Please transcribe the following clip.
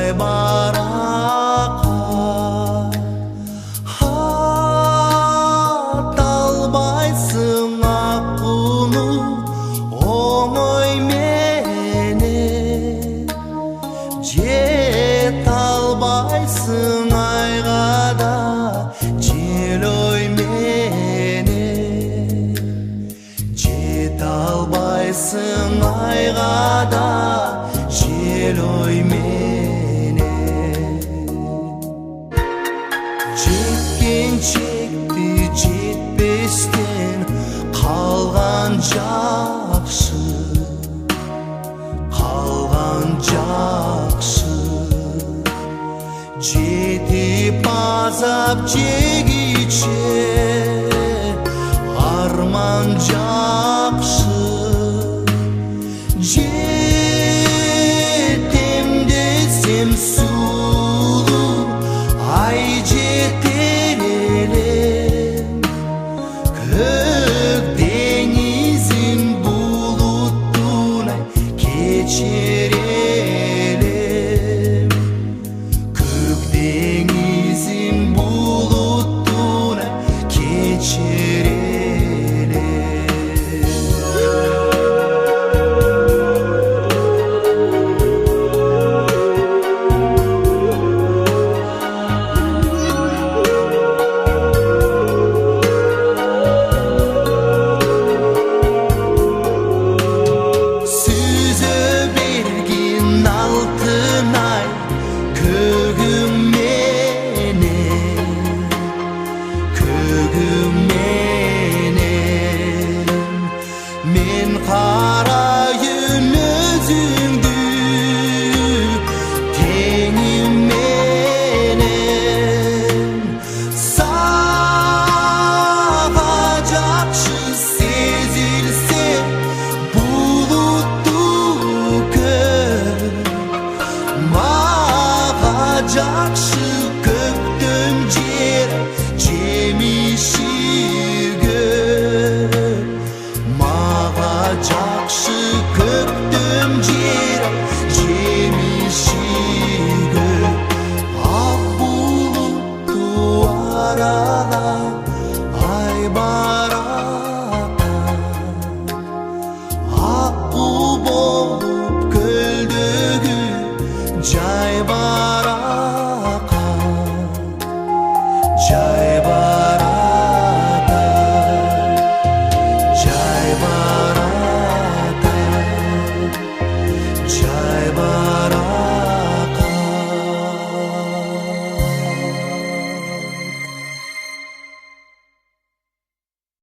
Ой барақа талбайсың аққуны оңойменен жет албайсың айғада жел ойменен жет албайсың айғада жел ойменен жеткеншекті жетпестен қалған жақсы жетіп азап жегиче арман жақсы жетем десем сұлу ай жетер елем көк деңізің бұлыттунай кечер елем көк деңізің бұлыттунай кечер мен қарайын өзіңді теңіменен саға жақшы сезілсе бұлытты көк маға жақшы